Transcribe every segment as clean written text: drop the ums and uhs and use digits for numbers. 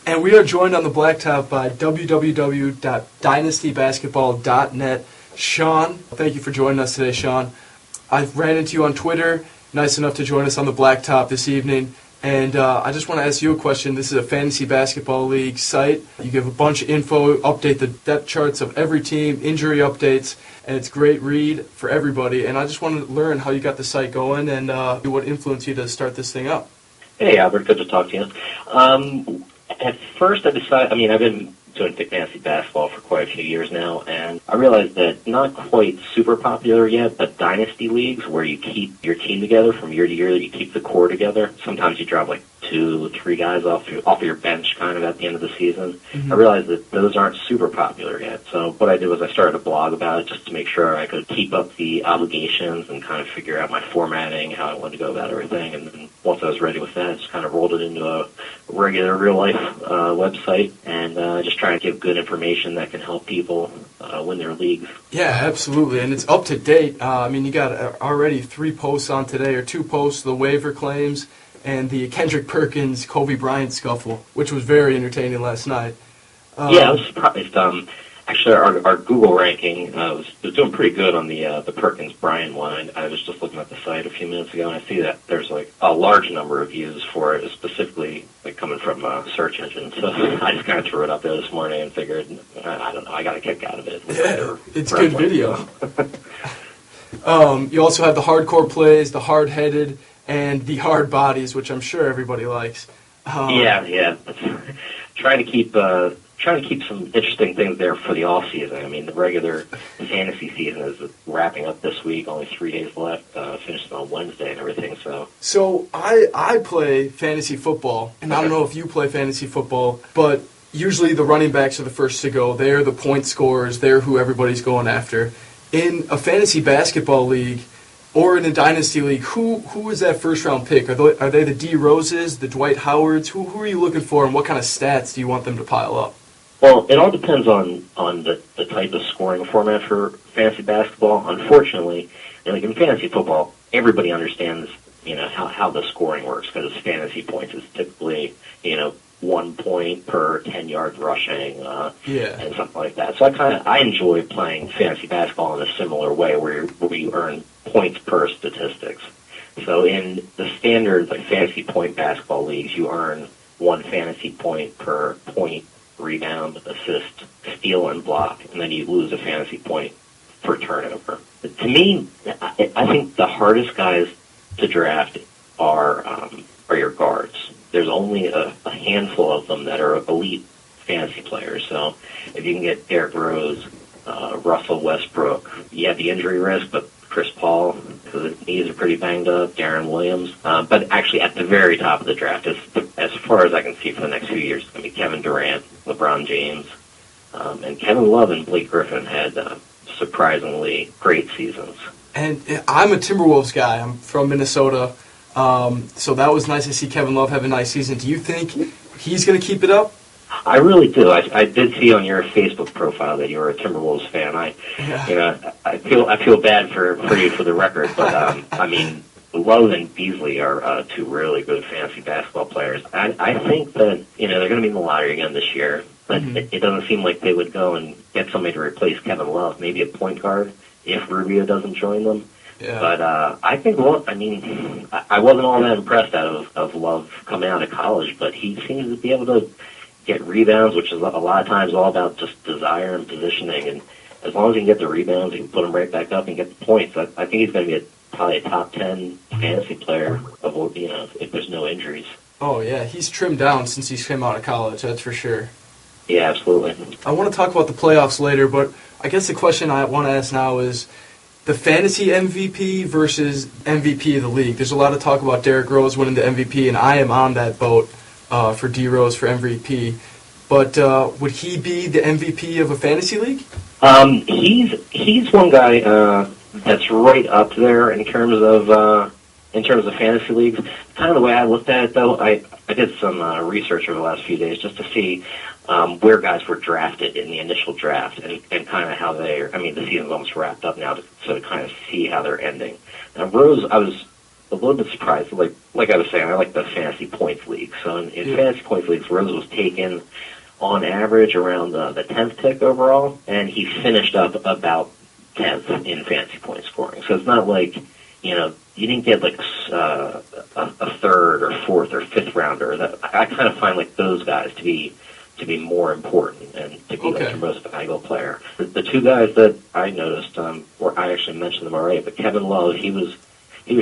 And we are joined on the Blacktop by www.dynastybasketball.net. Sean, thank you for joining us today, Sean. I ran into you on Twitter, nice enough to join us on the Blacktop this evening. And I just want to ask you a question. This is a fantasy basketball league site. You give a bunch of info, update the depth charts of every team, injury updates, and it's a great read for everybody. And I just wanted to learn how you got the site going and what influenced you to start this thing up. Hey, Albert. Good to talk to you. At first, I decided, I've been doing fantasy basketball for quite a few years now, and I realized that not quite super popular yet, but dynasty leagues where you keep your team together from year to year, you keep the core together. Sometimes you drop like 2-3 guys off of your bench kind of at the end of the season. Mm-hmm. I realized that those aren't super popular yet. So what I did was I started a blog about it just to make sure I could keep up the obligations and kind of figure out my formatting, how I wanted to go about everything. And then once I was ready with that, I just kind of rolled it into a regular real-life website and just trying to give good information that can help people win their leagues. Yeah, absolutely. And it's up to date. You got already 3 posts on today, or 2 posts, the waiver claims, and the Kendrick Perkins Kobe Bryant scuffle, which was very entertaining last night. Yeah, I was surprised. Actually, our Google ranking was doing pretty good on the Perkins Bryant one. I was just looking at the site a few minutes ago, and I see that there's like a large number of views for it, specifically like coming from search engines. So I just kind of threw it up there this morning and figured, I don't know, I got a kick out of it. Yeah, it's good video. You also have the hardcore plays, the hard-headed, and the hard bodies, which I'm sure everybody likes. Yeah. Trying to keep some interesting things there for the off season. The regular fantasy season is wrapping up this week. Only 3 days left. Finished on Wednesday and everything. So I play fantasy football, and I don't know if you play fantasy football, but usually the running backs are the first to go. They're the point scorers. They're who everybody's going after. In a fantasy basketball league, or in a dynasty league, who is that first-round pick? Are they the D. Roses, the Dwight Howards? Who are you looking for, and what kind of stats do you want them to pile up? Well, it all depends on the type of scoring format for fantasy basketball. Unfortunately, like in fantasy football, everybody understands how the scoring works because it's fantasy points. It's typically 1 point per 10 yards rushing and something like that. So I enjoy playing fantasy basketball in a similar way where you earn points per statistics. So in the standard fantasy point basketball leagues, you earn 1 fantasy point per point, rebound, assist, steal, and block, and then you lose a fantasy point per turnover. To me, I think the hardest guys to draft are your guards. There's only a handful of them that are elite fantasy players. So if you can get Derrick Rose, Russell Westbrook, you have the injury risk, but Chris Paul, because his knees are pretty banged up, Darren Williams. But actually at the very top of the draft, as far as I can see for the next few years, it's going to be Kevin Durant, LeBron James, and Kevin Love and Blake Griffin had surprisingly great seasons. And I'm a Timberwolves guy. I'm from Minnesota. So that was nice to see Kevin Love have a nice season. Do you think he's going to keep it up? I really do. I did see on your Facebook profile that you were a Timberwolves fan. I feel bad for you for the record, but Love and Beasley are 2 really good fantasy basketball players. I think that they're going to be in the lottery again this year, but it doesn't seem like they would go and get somebody to replace Kevin Love, maybe a point guard if Rubio doesn't join them. Yeah. But I think, I wasn't all that impressed of Love coming out of college, but he seems to be able to get rebounds, which is a lot of times all about just desire and positioning. And as long as he can get the rebounds, he can put them right back up and get the points. I think he's going to be probably a top 10 fantasy player if there's no injuries. Oh, yeah. He's trimmed down since he's came out of college, that's for sure. Yeah, absolutely. I want to talk about the playoffs later, but I guess the question I want to ask now is the fantasy MVP versus MVP of the league. There's a lot of talk about Derrick Rose winning the MVP, and I am on that boat for D. Rose for MVP. But would he be the MVP of a fantasy league? He's one guy that's right up there in terms of fantasy leagues. Kind of the way I looked at it, though, I did some research over the last few days just to see where guys were drafted in the initial draft and kind of how the season's almost wrapped up now, to kind of see how they're ending. Now, Rose, I was a little bit surprised. Like I was saying, I like the fantasy points league. So in fantasy points leagues, Rose was taken on average around the 10th pick overall, and he finished up about 10th in fantasy point scoring. So it's not like, you didn't get like a third or fourth or fifth rounder. That I kind of find like those guys to be more important and to be like your most valuable player. The two guys that I noticed, or I actually mentioned them already, but Kevin Love, he was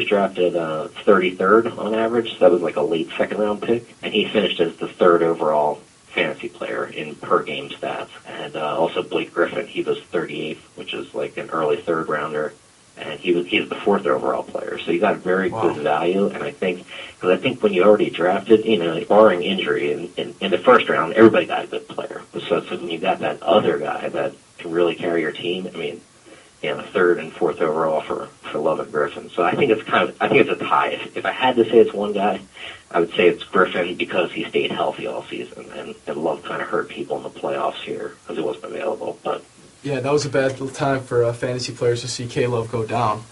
drafted 33rd on average. So that was like a late second round pick, and he finished as the third overall fantasy player in per game stats. And also Blake Griffin, he was 38th, which is like an early third rounder, and he's the fourth overall player. So you got very good value. And I think when you already drafted, barring injury in the first round, everybody got a good player. So when you got that other guy that can really carry your team, I mean, third and fourth overall for Love and Griffin. So I think it's a tie. If I had to say it's one guy, I would say it's Griffin because he stayed healthy all season, and Love kind of hurt people in the playoffs here because he wasn't available. But yeah, that was a bad time for fantasy players to see K-Love go down.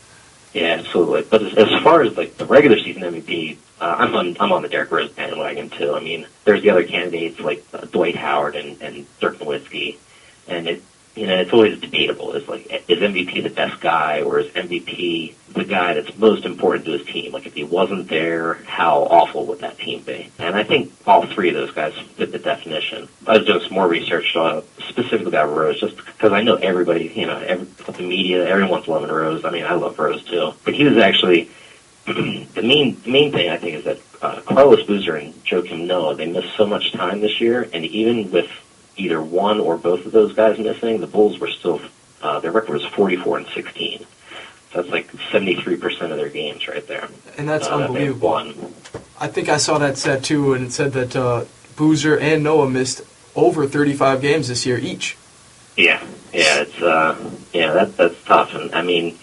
Yeah, absolutely. But as far as like the regular season MVP, I'm on the Derrick Rose bandwagon too. I mean, there's the other candidates like Dwight Howard and Dirk Nowitzki, and it's always debatable. Is MVP the best guy, or is MVP the guy that's most important to his team? Like, if he wasn't there, how awful would that team be? And I think all three of those guys fit the definition. I was doing some more research specifically about Rose, just because I know everybody, the media, everyone's loving Rose. I mean, I love Rose too. But he was actually the main thing I think is that Carlos Boozer and Joakim Noah, they missed so much time this year, and even with either one or both of those guys missing, the Bulls were still, their record was 44-16. So that's like 73% of their games right there. And that's unbelievable. I think I saw that stat too, and it said that Boozer and Noah missed over 35 games this year each. Yeah, it's that's tough. And I mean,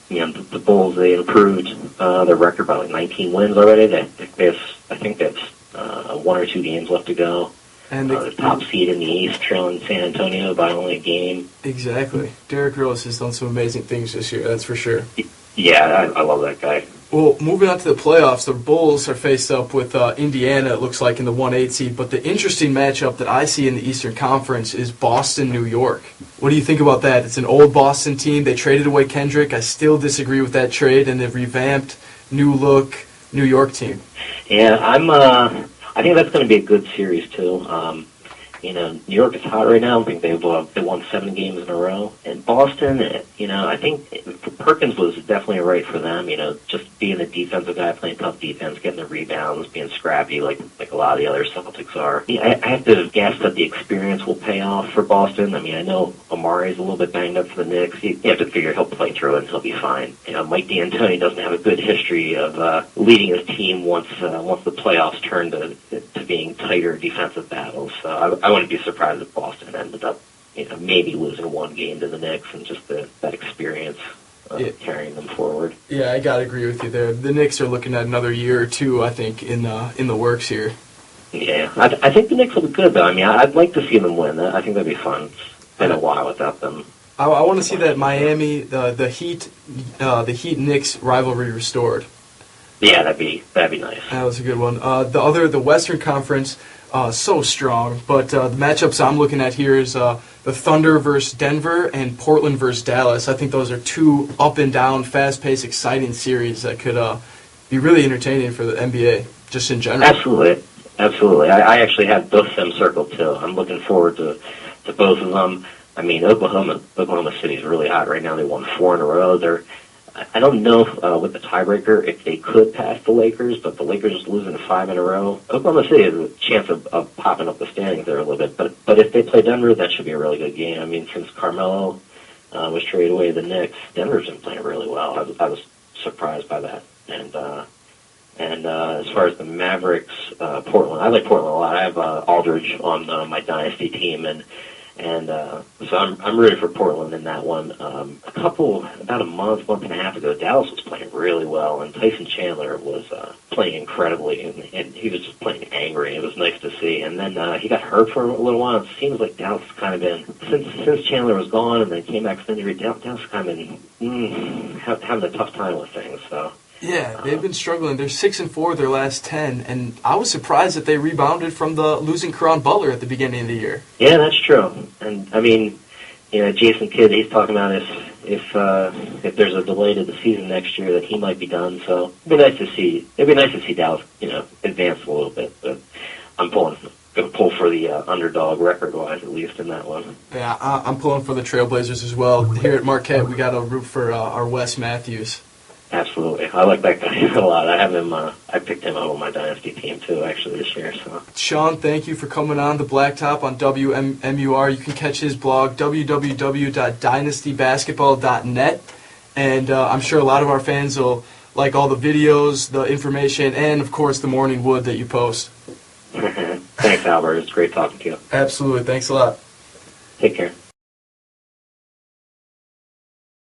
the Bulls, they improved their record by like 19 wins already. I think they have 1 or 2 games left to go. And the top seed in the East, trailing San Antonio by only a game. Exactly. Derrick Rose has done some amazing things this year, that's for sure. Yeah, I love that guy. Well, moving on to the playoffs, the Bulls are faced up with Indiana, it looks like, in the 1-8 seed. But the interesting matchup that I see in the Eastern Conference is Boston, New York. What do you think about that? It's an old Boston team. They traded away Kendrick. I still disagree with that trade, and they've revamped, new look, New York team. Yeah, I think that's going to be a good series too. New York is hot right now. I think they won 7 games in a row. And Boston, I think Perkins was definitely right for them. Just being a defensive guy, playing tough defense, getting the rebounds, being scrappy like a lot of the other Celtics are. I have to guess that the experience will pay off for Boston. I mean, I know Amari's a little bit banged up for the Knicks. You have to figure he'll play through it and he'll be fine. Mike D'Antoni doesn't have a good history of leading his team once the playoffs turn to being tighter defensive battles. So I wouldn't be surprised if Boston ended up, maybe losing 1 game to the Knicks, and just that experience carrying them forward. Yeah, I gotta agree with you there. The Knicks are looking at another year or two, I think, in the works here. Yeah, I think the Knicks will be good though. I mean, I'd like to see them win. I think that'd be fun. It's been a while without them. I want to see that Miami, the Heat Knicks rivalry restored. Yeah, that'd be nice. That was a good one. The Western Conference. So strong, but the matchups I'm looking at here is the Thunder versus Denver and Portland versus Dallas. I think those are 2 up and down, fast-paced, exciting series that could be really entertaining for the NBA, just in general. Absolutely. I actually have both of them circled too. I'm looking forward to both of them. I mean, Oklahoma City is really hot right now. They won 4 in a row. I don't know with the tiebreaker if they could pass the Lakers, but the Lakers losing 5 in a row. Oklahoma City has a chance of popping up the standings there a little bit, but if they play Denver, that should be a really good game. I mean, since Carmelo was traded away to the Knicks, Denver's been playing really well. I was surprised by that. And as far as the Mavericks, Portland, I like Portland a lot. I have Aldridge on my dynasty team, and so I'm rooting for Portland in that one. About a month and a half ago, Dallas was playing really well, and Tyson Chandler was playing incredibly, and he was just playing angry. It was nice to see. And then he got hurt for a little while. It seems like Dallas has kind of been, since Chandler was gone and then came back from injury, Dallas has kind of been having a tough time with things. So Yeah, they've been struggling. They're 6-4 their last 10, and I was surprised that they rebounded from the losing Caron Butler at the beginning of the year. Yeah, that's true. And I mean, Jason Kidd, he's talking about if there's a delay to the season next year that he might be done. So it'd be nice to see. It'd be nice to see Dallas, advance a little bit. But I'm going to pull for the underdog record-wise, at least in that one. Yeah, I'm pulling for the Trailblazers as well. Here at Marquette, we got to root for our Wes Matthews. Absolutely, I like that guy a lot. I have him. I picked him out on my dynasty team too, actually, this year. So, Sean, thank you for coming on the Blacktop on WMUR. You can catch his blog www.dynastybasketball.net, and I'm sure a lot of our fans will like all the videos, the information, and of course the morning wood that you post. Thanks, Albert. It's great talking to you. Absolutely. Thanks a lot. Take care.